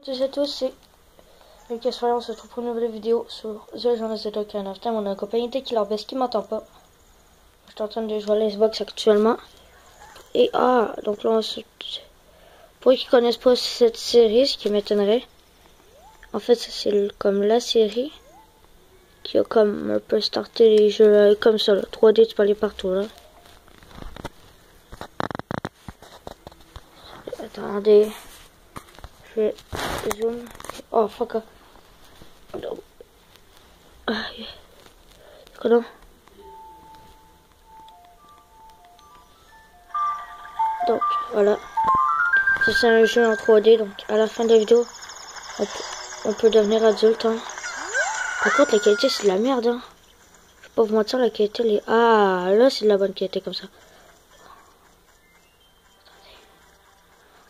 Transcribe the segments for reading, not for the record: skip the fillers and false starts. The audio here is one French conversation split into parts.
Salut à tous, c'est Lucas Fire, on se retrouve pour une nouvelle vidéo sur The Legend of Ocarina of Time. On a un compagnie de Killer Best qui m'entend pas. Je suis en train de jouer à l'Xbox actuellement. Et donc là, pour ceux qui connaissent pas cette série, ce qui m'étonnerait, en fait, c'est comme la série qui a comme un peu starté les jeux là, comme ça, là. 3D, tu peux aller partout là. Attendez, je vais zoom. Oh fuck off. Quoi donc? Donc voilà, c'est un jeu en 3D, donc à la fin de la vidéo, on peut devenir adulte. Hein. Par contre, la qualité c'est de la merde. Hein. Je vais pas vous mentir, la qualité elle est... Ah, là c'est de la bonne qualité comme ça.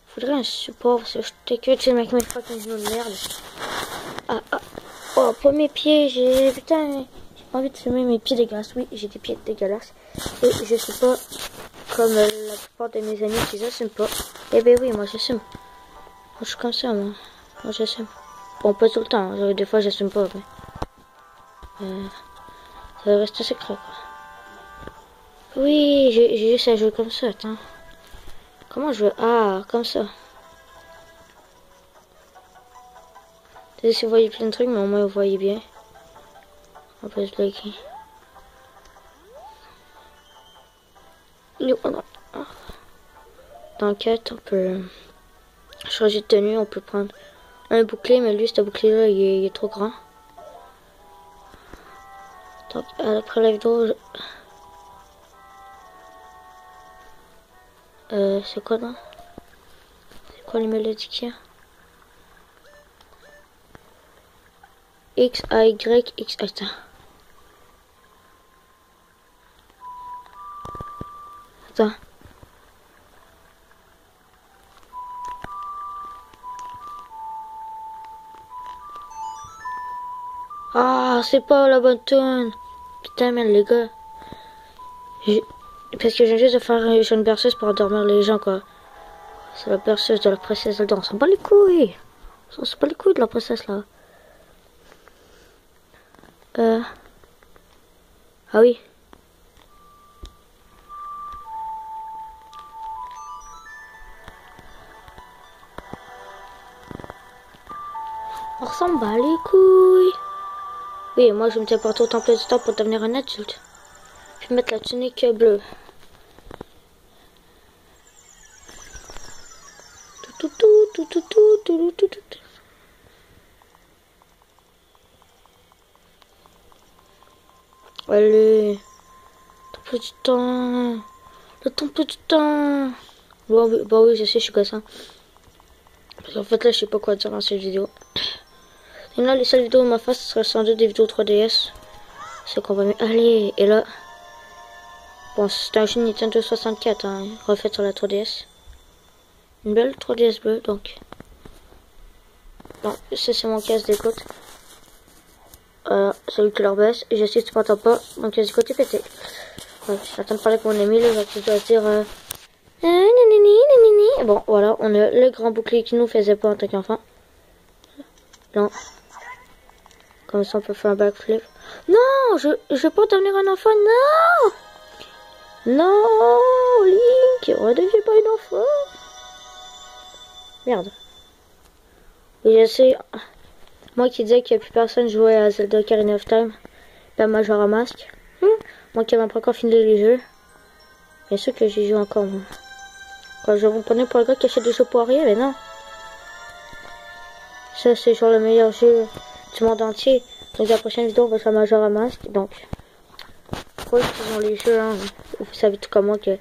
Faudrait un support, parce que je t'ai que tu avec mes fucking genoux de merde. Oh, pas mes pieds, putain, j'ai pas envie de filmer mes pieds dégueulasses. Oui, j'ai des pieds dégueulasses. Et je suis pas comme la plupart de mes amis qui s'assument pas. Eh ben oui, moi j'assume. Moi je suis comme ça, moi. Moi j'assume. Bon, pas tout le temps, hein. Des fois j'assume pas, mais... ça reste secret, quoi. Oui, j'ai juste à jouer comme ça, attends. Comment je veux... Ah, comme ça. Désolé si vous voyez plein de trucs, mais au moins vous voyez bien. On peut se liker. Dans 4, on peut changer de tenue, on peut prendre un bouclier, mais lui, ce bouclier-là, il est trop grand. Donc, après la vidéo, c'est quoi, non? C'est quoi les mélodies qu'il y a? X, A, Y, X, attends. Attends. Ah, c'est pas la bonne tune. Putain, merde, les gars. Parce que j'ai juste de faire une berceuse pour endormir les gens, quoi. C'est la berceuse de la princesse Zelda. On s'en bat les couilles. On s'en bat les couilles de la princesse, là. Ah oui. On s'en bat les couilles. Oui, moi je me téléporte au temple du temps pour devenir un adulte. Puis mettre la tunique bleue. Allez. Temple du temps. Le temple du temps. Bah oui, je sais, je suis gossant. Parce qu'en fait là, je sais pas quoi dire dans cette vidéo. Et là, les seules vidéos de ma face, ce sera sans doute des vidéos 3DS. C'est qu'on va mettre. Allez, et là. Bon, c'est un jeu Nintendo 64, hein, refait sur la 3DS. Une belle 3DS bleue, donc. Non, ça c'est mon casque d'écoute. Salut Killer Best. Et je sais que tu m'entends pas, mon casque d'écoute est pété. Ouais, je suis en train de parler avec mon ami, là, donc je dois dire. Bon, voilà, on a le grand bouclier qui nous faisait pas en tant qu'enfant. Non. Comme ça, on peut faire un backflip. Non, je veux pas devenir un enfant, non! Non, Link, redeviens pas un enfant. Merde. Et je sais, moi qui disais qu'il n'y a plus personne jouait à Zelda Ocarina of Time, ben Majora Mask. Moi qui n'avais pas encore fini les jeux. Bien sûr que j'y joue encore, moi. Quand je vous prenais pour le gars qui achète des jeux pour rien, mais non. Ça, c'est genre le meilleur jeu du monde entier. Donc la prochaine vidéo, on va faire Majora Mask. Donc, pourquoi ils ont les jeux, hein, vous savez tout comme moi que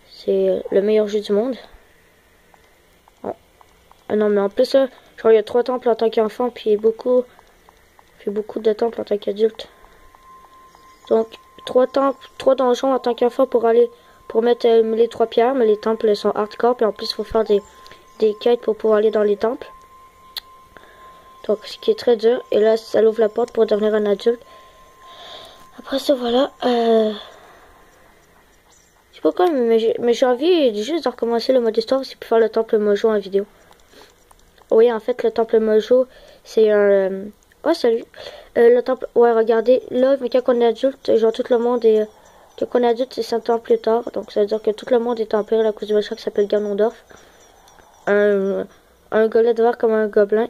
c'est le meilleur jeu du monde. Ah non, mais en plus, genre, il y a 3 temples en tant qu'enfant, puis beaucoup de temples en tant qu'adulte. Donc, 3 temples, 3 donjons en tant qu'enfant pour mettre les 3 pierres, mais les temples sont hardcore, puis en plus, il faut faire des quêtes pour pouvoir aller dans les temples. Donc, ce qui est très dur, et là, ça ouvre la porte pour devenir un adulte. Après ça, voilà, je sais pas quoi, mais j'ai envie juste de recommencer le mode histoire, aussi pour faire le temple Mojo en vidéo. Oui, en fait, le temple Mojo, c'est un... Oh, salut. Le temple... Ouais, regardez, là, mais quand on est adulte, genre, tout le monde est... Quand on est adulte, c'est 100 ans plus tard. Donc, ça veut dire que tout le monde est tempéré à cause du méchant qui s'appelle Ganondorf. Un golet de verre comme un gobelin.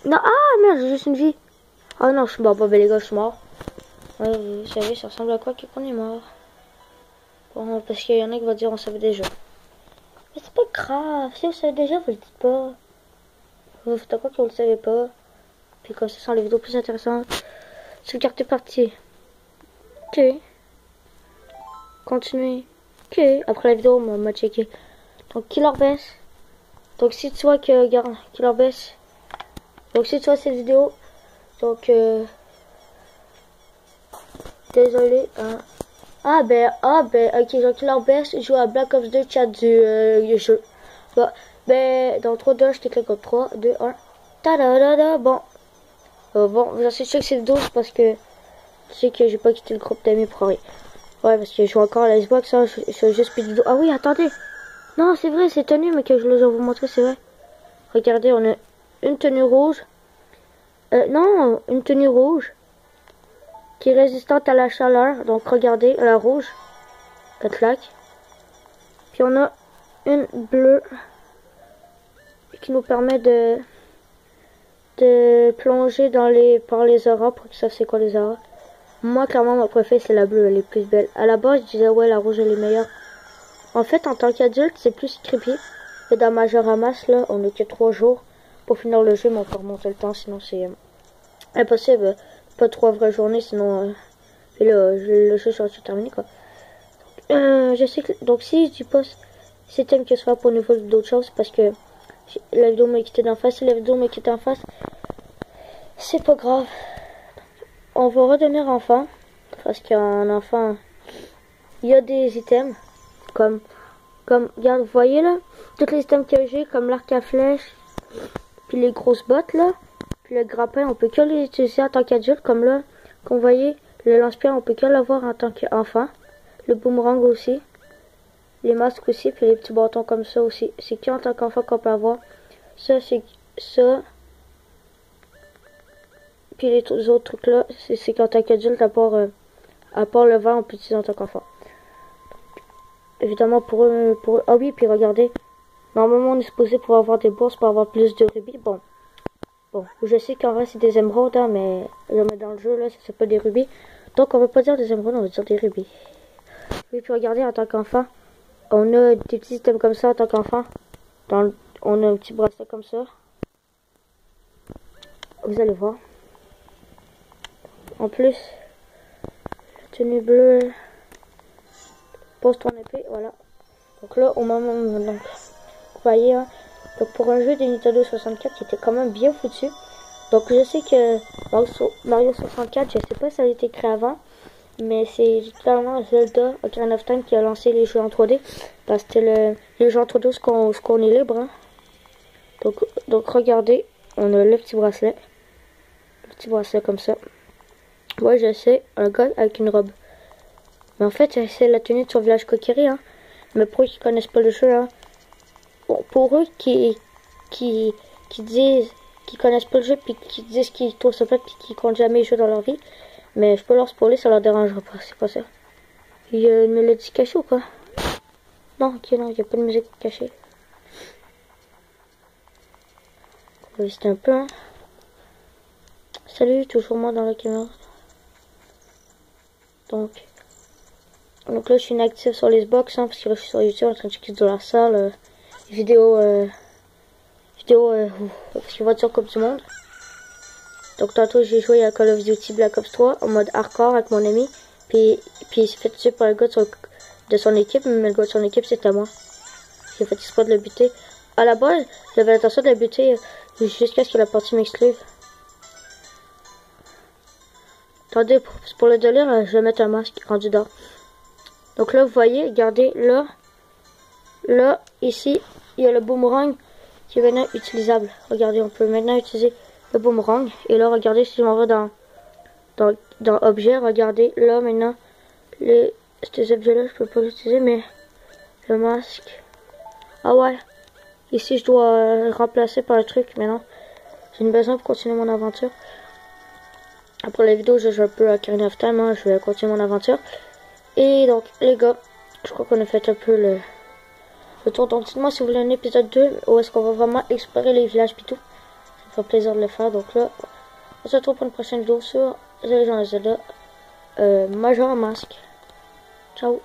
Non, ah, merde, j'ai juste une vie. Ah non, je suis mort. Bon, ben les gars, je suis mort. Ouais, vous savez, ça ressemble à quoi qu'on est mort? Bon, parce qu'il y en a qui vont dire on savait déjà. Mais c'est pas grave. Si vous savez déjà, vous le dites pas. Vous faites à quoi que vous le savez pas. Puis comme ça, ça rend les vidéos plus intéressantes. C'est carte partie. Ok. Continuez. Ok. Après la vidéo, on m'a checké. Donc, Killer Bess. Donc, si tu vois que, regarde, Killer Bess. Donc, si tu vois cette vidéo, donc, désolé, hein. Ok, genre Killer Bess joue à Black Ops 2 chat du jeu. Bon, ben, dans 3, 2, je t'écris comme 3, 2, 1. Ta-da-da-da, bon. Bon, vous assistez check cette vidéo, c'est parce que tu sais que j'ai pas quitté le groupe d'amis pour rien. Ouais, parce que je joue encore à la Xbox, hein, je fais juste plus de vidéos. Ah oui, attendez. Non, c'est vrai, c'est tenue, mais que je vais vous montrer, c'est vrai. Regardez, on a une tenue rouge. Non, une tenue rouge. Qui est résistante à la chaleur. Donc, regardez, la rouge. Elle claque. Puis on a une bleue. Qui nous permet de plonger par les auras. Pour que ça c'est quoi les auras. Moi, clairement, ma préférée, c'est la bleue. Elle est plus belle. À la base, je disais, ouais, la rouge, elle est meilleure. En fait, en tant qu'adulte, c'est plus creepy. Et dans Majoramas, là, on n'a que 3 jours pour finir le jeu, mais on peut remonter le temps, sinon c'est impossible. Pas 3 vraies journées, sinon... et là, le jeu sera terminé, quoi. Je sais que... Donc, si je dis pas ces thèmes que ce soit pour niveau d'autres choses, parce que la vidéo m'a quitté d'en face. Si la vidéo m'a quitté en face, c'est pas grave. On va redevenir enfant. Parce qu'un enfant, il y a des items. Comme, regarde, vous voyez là, tous les items que j'ai, comme l'arc à flèche, puis les grosses bottes là, puis le grappin, on peut que les utiliser en tant qu'adulte, comme là, comme vous voyez, le lance-pierre, on peut que l'avoir en tant qu'enfant, le boomerang aussi, les masques aussi, puis les petits bâtons comme ça aussi, c'est qu'en tant qu'enfant qu'on peut avoir, ça c'est ça, puis les autres trucs là, c'est qu'en tant qu'adulte, à part le vent, on peut utiliser en tant qu'enfant. Évidemment pour eux, ah oui, puis regardez, normalement on est supposé pouvoir avoir des bourses pour avoir plus de rubis. Bon, je sais qu'en vrai c'est des émeraudes, hein, mais dans le jeu là, ça s'appelle des rubis. Donc on va pas dire des émeraudes, on va dire des rubis. Oui, puis regardez, en tant qu'enfant, on a des petits items comme ça en tant qu'enfant. On a un petit bracelet comme ça. Vous allez voir. En plus, la tenue bleue. Pose ton épée, voilà. Donc là, au moment, donc, vous voyez, hein, donc pour un jeu de Nintendo 64 qui était quand même bien foutu. Donc je sais que Mario 64, je sais pas si ça a été créé avant, mais c'est clairement Zelda Ocarina of Time qui a lancé les jeux en 3D. Parce que les jeux en 3D, ce qu'on est libre. Hein. Donc regardez, on a le petit bracelet. Le petit bracelet comme ça. Moi je sais, un gars avec une robe. Mais en fait, c'est la tenue de son village Kokiri, hein. Mais pour eux qui connaissent pas le jeu, hein. Bon, pour eux qui disent, qui connaissent pas le jeu, puis qui disent qu'ils trouvent ça fait, puis qui comptent jamais jouer dans leur vie. Mais je peux leur spoiler, ça leur dérangera pas, c'est pas ça. Il y a une mélodie cachée ou quoi? Non, ok, non, il n'y a pas de musique cachée. On va visiter un peu, hein. Salut, toujours moi dans la caméra. Donc là, je suis inactive sur les Xbox, hein, parce que là, je suis sur YouTube en train de checker de la salle, vidéo, parce qu'il va sur Coupe du Monde. Donc tantôt, j'ai joué à Call of Duty Black Ops 3 en mode hardcore avec mon ami, puis il s'est fait tuer par le gars de son équipe, mais le gars de son équipe, c'était moi. J'ai fait exprès de le buter. À la base, j'avais l'intention de le buter jusqu'à ce que la partie m'excluve. Attendez, pour le délire, je vais mettre un masque rendu dehors. Donc là, vous voyez, regardez, là, ici, il y a le boomerang qui est maintenant utilisable. Regardez, on peut maintenant utiliser le boomerang. Et là, regardez, si je m'en vais dans dans objet, regardez, là maintenant, ces objets-là, je peux pas l'utiliser, mais le masque. Ah ouais, ici je dois remplacer par le truc, mais non. J'ai une besoin pour continuer mon aventure. Après la vidéo, je joue un peu à Ocarina of Time, hein, je vais continuer mon aventure. Et donc, les gars, je crois qu'on a fait un peu le tour. Donc, dites-moi si vous voulez un épisode 2, où est-ce qu'on va vraiment explorer les villages pis tout. Ça me fait plaisir de le faire. Donc là, on se retrouve pour une prochaine vidéo sur The Legend of Zelda Majora's Mask. Ciao.